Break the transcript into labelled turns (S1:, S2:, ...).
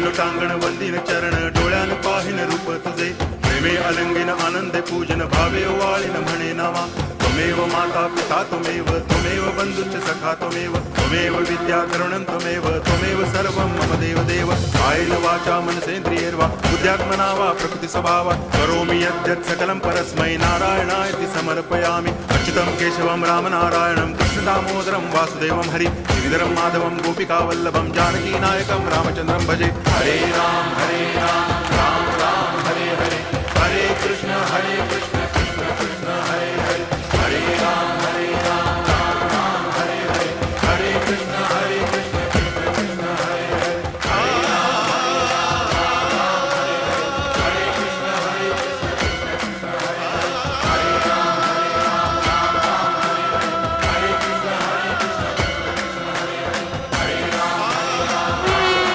S1: लोटांगण वंदिन चरण डोळ्यान पाहिन रूप तुझे प्रेमे अलंगिन आनंदे पूजन भावे वाळीन म्हणे नामा त्वमेव माता पिता त्वमेव बंधुश्च सखा त्वमेव विद्या करुणं त्वमेव सर्वं मम देव कायेन वाचा मनसेन्द्रियैर्वा बुद्ध्यात्मना वा प्रकृति स्वभावात् करोमि यद्यत् सकलं परस्मै नारायणायति समर्पयामि अच्युतं केशवं रामनारायणं कृष्णदामोदरं वासुदेवं हरि गिरिधरं माधवं गोपिकावल्लभं जानकीनायकं रामचन्द्रं भजे हरे राम